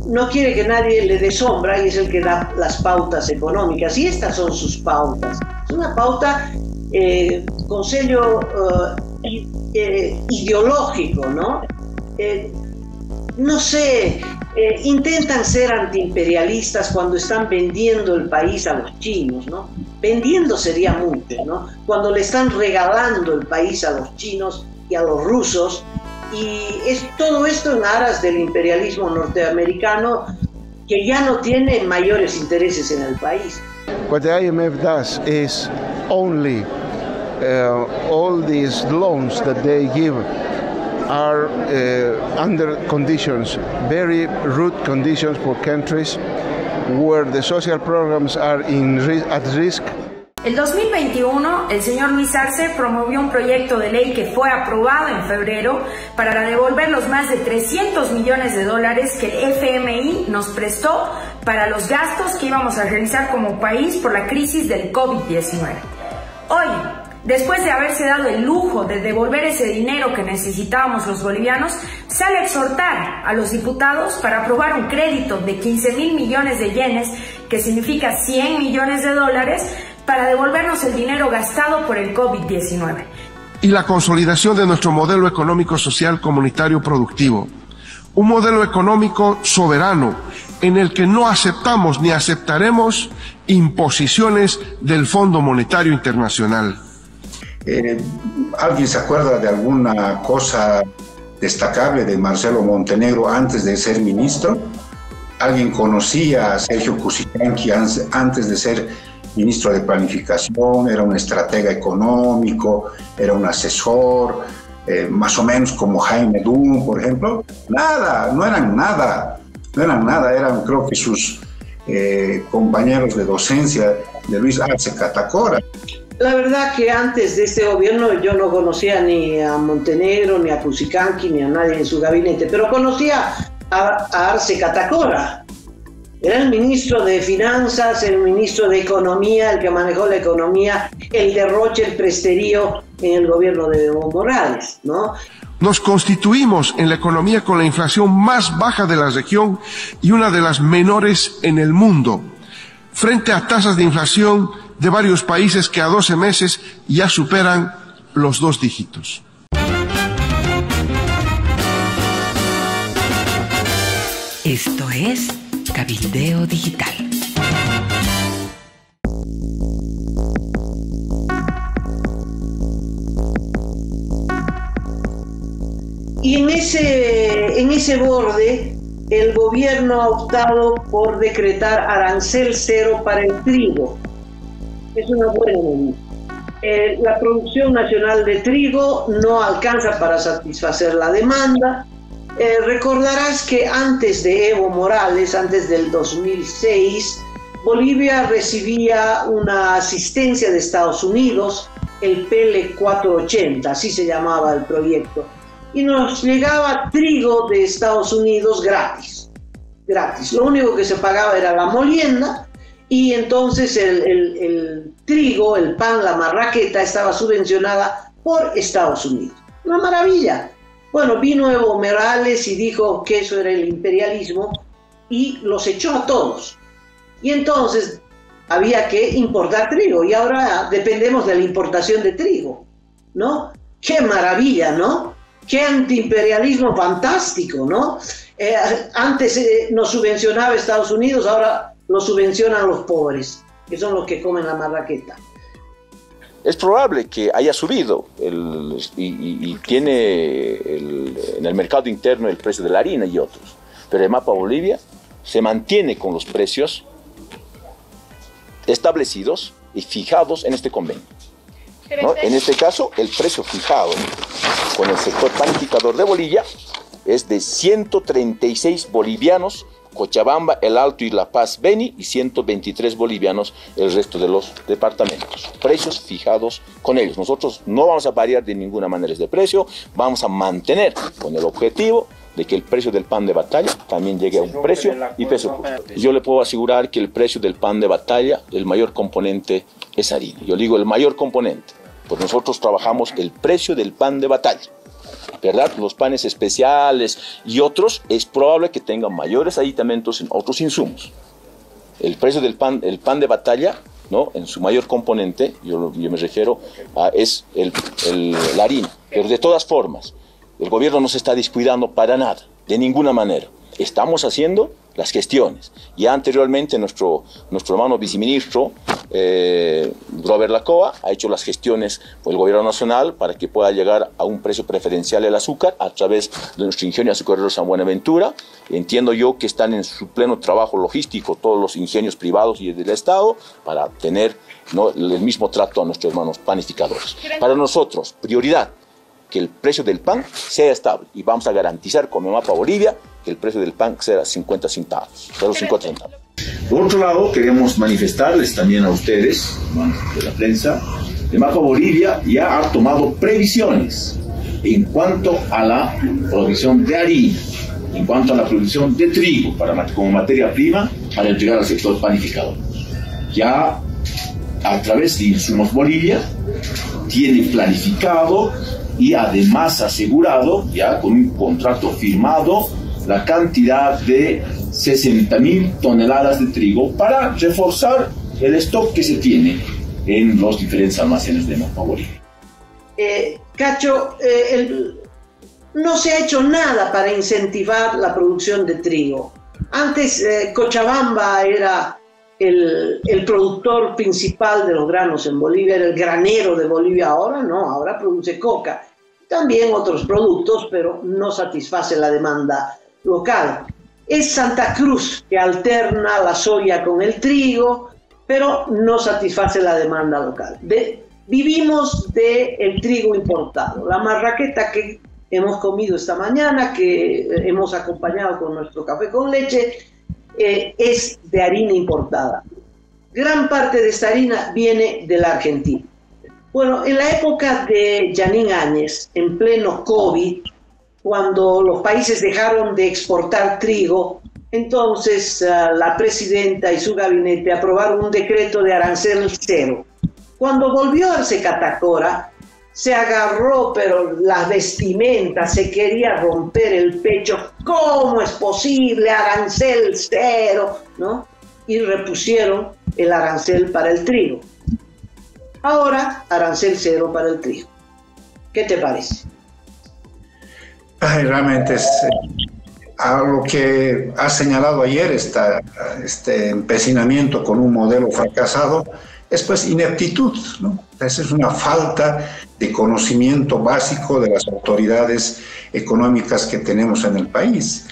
no quiere que nadie le dé sombra y es el que da las pautas económicas. Y estas son sus pautas. Es una pauta con sello ideológico, ¿no? No sé, intentan ser antiimperialistas cuando están vendiendo el país a los chinos, ¿no? Vendiendo sería mucho, ¿no? Cuando le están regalando el país a los chinos y a los rusos, y es todo esto en aras del imperialismo norteamericano que ya no tiene mayores intereses en el país. What the IMF does is only all these loans that they give are under conditions, very rude conditions for countries where the social programs are at risk. El 2021, el señor Luis Arce promovió un proyecto de ley que fue aprobado en febrero para devolver los más de 300 millones de dólares que el FMI nos prestó para los gastos que íbamos a realizar como país por la crisis del COVID-19. Hoy, después de haberse dado el lujo de devolver ese dinero que necesitábamos los bolivianos, sale a exhortar a los diputados para aprobar un crédito de 15.000 millones de yenes, que significa 100 millones de dólares, para devolvernos el dinero gastado por el COVID-19. Y la consolidación de nuestro modelo económico, social, comunitario, productivo. Un modelo económico soberano en el que no aceptamos ni aceptaremos imposiciones del Fondo Monetario Internacional. ¿Alguien se acuerda de alguna cosa destacable de Marcelo Montenegro antes de ser ministro? ¿Alguien conocía a Sergio Cusicanqui antes de ser ministro de Planificación? Era un estratega económico, era un asesor, más o menos como Jaime Dum, por ejemplo. Nada, no eran nada, eran creo que sus compañeros de docencia de Luis Arce Catacora. La verdad que antes de este gobierno yo no conocía ni a Montenegro, ni a Cusicanqui, ni a nadie en su gabinete, pero conocía a Arce Catacora. Era el ministro de Finanzas, el ministro de Economía, el que manejó la economía, el derroche, el presterío en el gobierno de Evo Morales, ¿no? Nos constituimos en la economía con la inflación más baja de la región y una de las menores en el mundo, frente a tasas de inflación de varios países que a 12 meses ya superan los 2 dígitos. Esto es Cabildeo Digital. Y en ese borde, el gobierno ha optado por decretar arancel cero para el trigo. Es una buena medida. La producción nacional de trigo no alcanza para satisfacer la demanda. Recordarás que antes de Evo Morales, antes del 2006, Bolivia recibía una asistencia de Estados Unidos, el PL 480, así se llamaba el proyecto, y nos llegaba trigo de Estados Unidos gratis. Lo único que se pagaba era la molienda, y entonces el trigo, el pan, la marraqueta estaba subvencionada por Estados Unidos. Una maravilla. Bueno, vino Evo Morales y dijo que eso era el imperialismo y los echó a todos. Y entonces había que importar trigo y ahora dependemos de la importación de trigo, ¿no? ¡Qué maravilla!, ¿no? ¡Qué antiimperialismo fantástico!, ¿no? Antes nos subvencionaba Estados Unidos, ahora lo subvencionan los pobres, que son los que comen la marraqueta. Es probable que haya subido y tiene en el mercado interno el precio de la harina y otros, pero el Mapa Bolivia se mantiene con los precios establecidos y fijados en este convenio, ¿no? En este caso, el precio fijado con el sector panificador de Bolivia es de 136 bolivianos Cochabamba, El Alto y La Paz, Beni, y 123 bolivianos el resto de los departamentos. Precios fijados con ellos. Nosotros no vamos a variar de ninguna manera este precio, vamos a mantener con el objetivo de que el precio del pan de batalla también llegue a un precio y peso justo. Yo le puedo asegurar que el precio del pan de batalla, el mayor componente es harina. Yo digo el mayor componente, pues nosotros trabajamos el precio del pan de batalla. ¿verdad? Los panes especiales y otros, es probable que tengan mayores aditamentos en otros insumos. El precio del pan, el pan de batalla, ¿no? En su mayor componente, yo me refiero a, es la harina. Pero de todas formas, el gobierno no se está descuidando para nada, de ninguna manera. Estamos haciendo las gestiones. Ya anteriormente nuestro hermano viceministro, Robert Lacoa, ha hecho las gestiones por el gobierno nacional para que pueda llegar a un precio preferencial el azúcar a través de nuestro ingenio azucarero San Buenaventura. Entiendo yo que están en su pleno trabajo logístico todos los ingenios privados y del Estado para tener, ¿no?, el mismo trato a nuestros hermanos panificadores. Para nosotros, prioridad, que el precio del pan sea estable y vamos a garantizar con Mapa Bolivia que el precio del pan sea 50 centavos, 0,50 centavos. Por otro lado, queremos manifestarles también a ustedes, hermanos de la prensa, que Mapa Bolivia ya ha tomado previsiones en cuanto a la producción de harina, en cuanto a la producción de trigo como materia prima para entregar al sector panificador. Ya a través de Insumos Bolivia tiene planificado y además asegurado, ya con un contrato firmado, la cantidad de 60.000 toneladas de trigo para reforzar el stock que se tiene en los diferentes almacenes de Mapa Bolivia. Cacho, no se ha hecho nada para incentivar la producción de trigo. Antes Cochabamba era el productor principal de los granos en Bolivia, era el granero de Bolivia. Ahora no, ahora produce coca. También otros productos, pero no satisface la demanda local. Es Santa Cruz que alterna la soya con el trigo, pero no satisface la demanda local. Vivimos del trigo importado. La marraqueta que hemos comido esta mañana, que hemos acompañado con nuestro café con leche, es de harina importada. Gran parte de esta harina viene de la Argentina. Bueno, en la época de Yanín Áñez, en pleno COVID, cuando los países dejaron de exportar trigo, entonces la presidenta y su gabinete aprobaron un decreto de arancel cero. Cuando volvió Arce Catacora, se agarró, pero las vestimentas, se quería romper el pecho. ¿Cómo es posible arancel cero?, ¿no? Y repusieron el arancel para el trigo. Ahora, arancel cero para el trigo. ¿Qué te parece? Realmente es a lo que ha señalado ayer, este empecinamiento con un modelo fracasado, es pues ineptitud, ¿no? Esa es una falta de conocimiento básico de las autoridades económicas que tenemos en el país.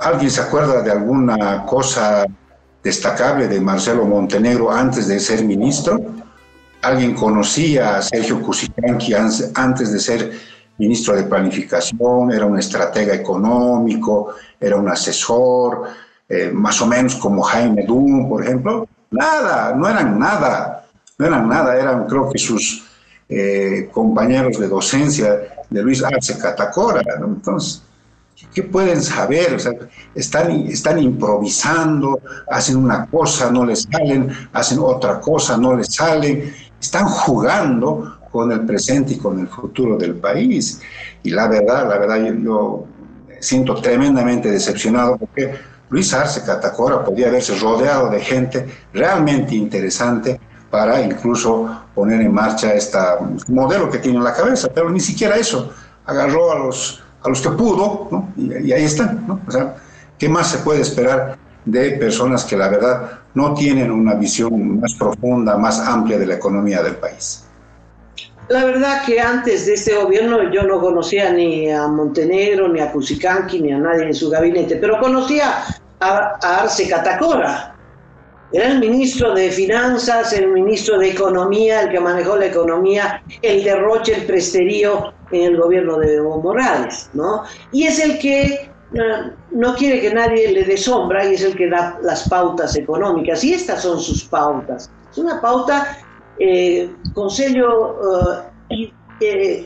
¿Alguien se acuerda de alguna cosa destacable de Marcelo Montenegro antes de ser ministro? ¿Alguien conocía a Sergio Cusicanqui antes de ser ministro de Planificación? Era un estratega económico, era un asesor, más o menos como Jaime Dum, por ejemplo. Nada, no eran nada, eran, creo que sus compañeros de docencia de Luis Arce Catacora, ¿no? Entonces, ¿qué pueden saber? O sea, están improvisando, hacen una cosa, no les salen, hacen otra cosa, no les salen, están jugando con el presente y con el futuro del país. Y la verdad, yo siento tremendamente decepcionado porque Luis Arce Catacora podía haberse rodeado de gente realmente interesante para incluso poner en marcha este modelo que tiene en la cabeza, pero ni siquiera eso. Agarró a los que pudo, ¿no? Y ahí están, ¿no? O sea, ¿qué más se puede esperar de personas que la verdad no tienen una visión más profunda, más amplia de la economía del país? La verdad que antes de este gobierno yo no conocía ni a Montenegro, ni a Cusicanqui, ni a nadie en su gabinete, pero conocía a Arce Catacora. Era el ministro de Finanzas, el ministro de Economía, el que manejó la economía, el derroche, el presterío en el gobierno de Evo Morales, ¿no? Y es el que no quiere que nadie le dé sombra y es el que da las pautas económicas. Y estas son sus pautas. Es una pauta con sello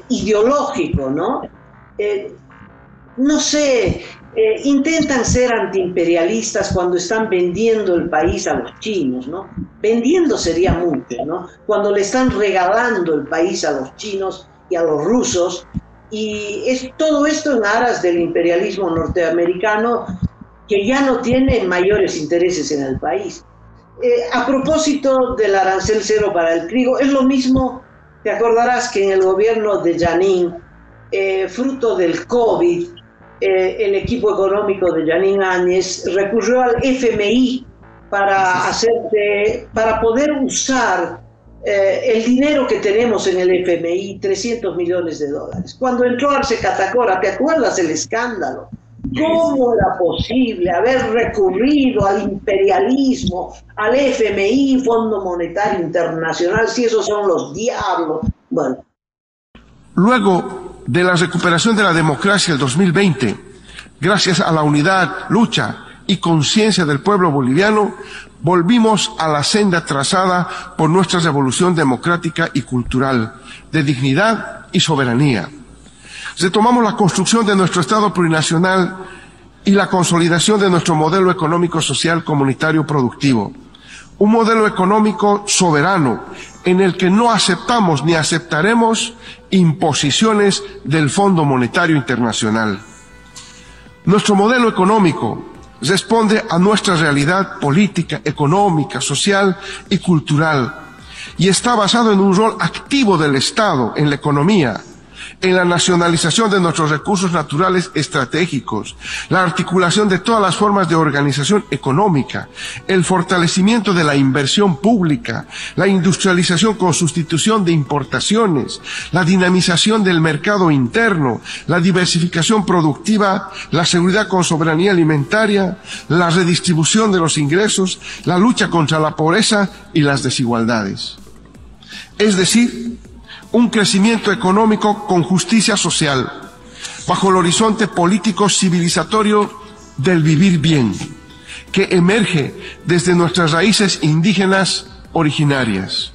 ideológico, ¿no? No sé, intentan ser antiimperialistas cuando están vendiendo el país a los chinos, ¿no? Vendiendo sería mucho, ¿no? Cuando le están regalando el país a los chinos y a los rusos, Y es todo esto en aras del imperialismo norteamericano, que ya no tiene mayores intereses en el país. A propósito del arancel cero para el trigo, es lo mismo, te acordarás que en el gobierno de Yanín, fruto del COVID, el equipo económico de Yanín Áñez recurrió al FMI para poder usar el dinero que tenemos en el FMI, 300 millones de dólares. Cuando entró Arce Catacora, ¿te acuerdas el escándalo? ¿Cómo era posible haber recurrido al imperialismo, al FMI, Fondo Monetario Internacional, si esos son los diablos? Bueno. Luego de la recuperación de la democracia del 2020, gracias a la unidad, lucha y conciencia del pueblo boliviano, volvimos a la senda trazada por nuestra revolución democrática y cultural, de dignidad y soberanía. Retomamos la construcción de nuestro Estado plurinacional y la consolidación de nuestro modelo económico, social, comunitario, productivo. Un modelo económico soberano en el que no aceptamos ni aceptaremos imposiciones del Fondo Monetario Internacional. Nuestro modelo económico responde a nuestra realidad política, económica, social y cultural, y está basado en un rol activo del Estado en la economía, en la nacionalización de nuestros recursos naturales estratégicos, la articulación de todas las formas de organización económica, el fortalecimiento de la inversión pública, la industrialización con sustitución de importaciones, la dinamización del mercado interno, la diversificación productiva, la seguridad con soberanía alimentaria, la redistribución de los ingresos, la lucha contra la pobreza y las desigualdades. Es decir, un crecimiento económico con justicia social, bajo el horizonte político civilizatorio del vivir bien, que emerge desde nuestras raíces indígenas originarias.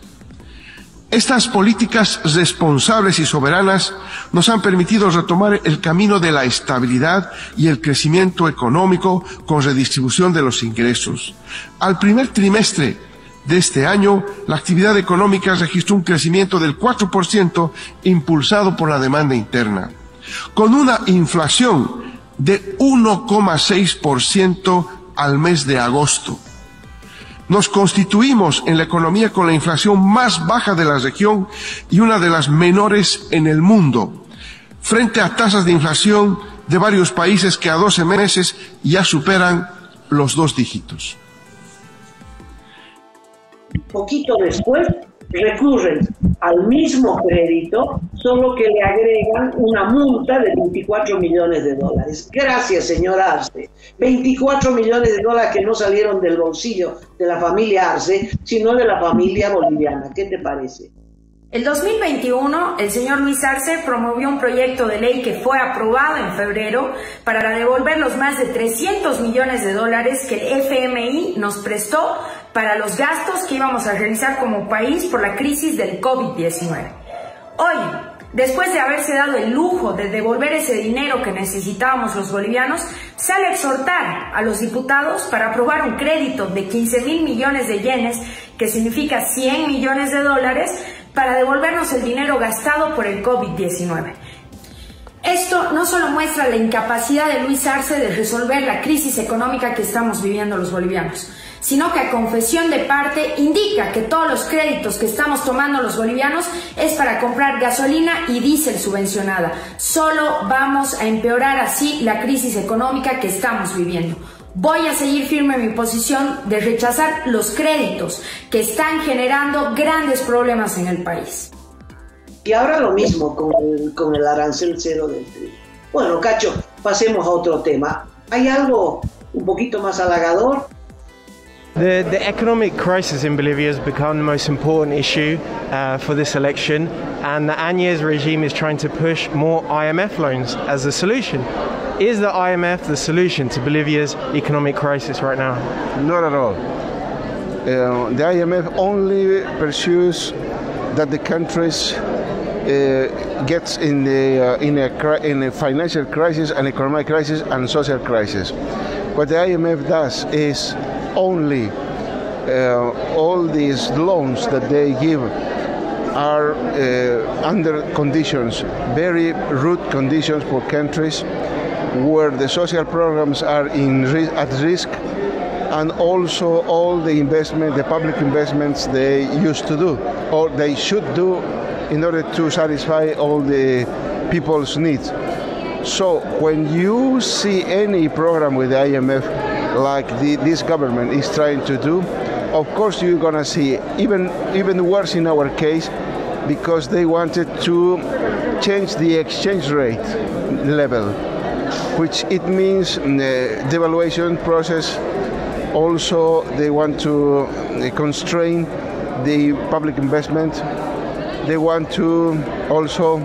Estas políticas responsables y soberanas nos han permitido retomar el camino de la estabilidad y el crecimiento económico con redistribución de los ingresos. Al primer trimestre de este año, la actividad económica registró un crecimiento del 4% impulsado por la demanda interna, con una inflación de 1,6% al mes de agosto. Nos constituimos en la economía con la inflación más baja de la región y una de las menores en el mundo, frente a tasas de inflación de varios países que a 12 meses ya superan los 2 dígitos. Poquito después recurren al mismo crédito, solo que le agregan una multa de 24 millones de dólares. Gracias, señor Arce. 24 millones de dólares que no salieron del bolsillo de la familia Arce, sino de la familia boliviana. ¿Qué te parece? El 2021, el señor Luis Arce promovió un proyecto de ley que fue aprobado en febrero para devolver los más de 300 millones de dólares que el FMI nos prestó para los gastos que íbamos a realizar como país por la crisis del COVID-19. Hoy, después de haberse dado el lujo de devolver ese dinero que necesitábamos los bolivianos, sale a exhortar a los diputados para aprobar un crédito de 15.000 millones de yenes, que significa 100 millones de dólares, para devolvernos el dinero gastado por el COVID-19. Esto no solo muestra la incapacidad de Luis Arce de resolver la crisis económica que estamos viviendo los bolivianos, sino que a confesión de parte indica que todos los créditos que estamos tomando los bolivianos es para comprar gasolina y diésel subvencionada. Solo vamos a empeorar así la crisis económica que estamos viviendo. Voy a seguir firme en mi posición de rechazar los créditos que están generando grandes problemas en el país. Y ahora lo mismo con el arancel cero del trigo. Bueno, Cacho, pasemos a otro tema. ¿Hay algo un poquito más halagador? The economic crisis in Bolivia has become the most important issue for this election, and the Áñez regime is trying to push more IMF loans as a solution. Is the IMF the solution to Bolivia's economic crisis right now? Not at all. The IMF only pursues that the countries gets in a financial crisis, an economic crisis, and social crisis. What the IMF does is only all these loans that they give are under conditions, very rude conditions for countries where the social programs are at risk, and also all the investment, the public investments they used to do, or they should do in order to satisfy all the people's needs. So when you see any program with the IMF like this government is trying to do, of course you're going to see even worse in our case, because they wanted to change the exchange rate level, which it means devaluation process. Also, they want to constrain the public investment. They want to also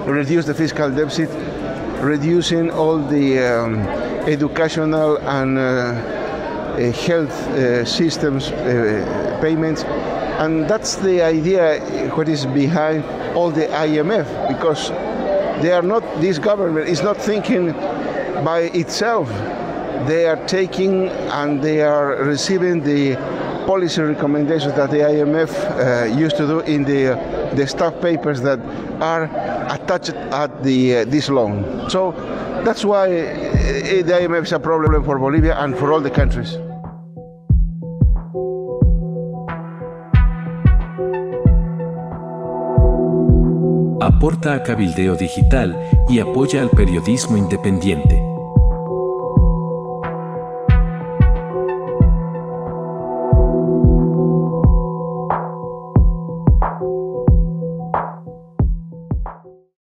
reduce the fiscal deficit, reducing all the educational and health systems payments. And that's the idea what is behind all the IMF, because they are not, this government is not thinking by itself. They are taking and they are receiving the policy recommendations that the IMF used to do in the staff papers that are attached at this loan. So that's why the IMF is a problem for Bolivia and for all the countries. Aporta a Cabildeo Digital y apoya al periodismo independiente.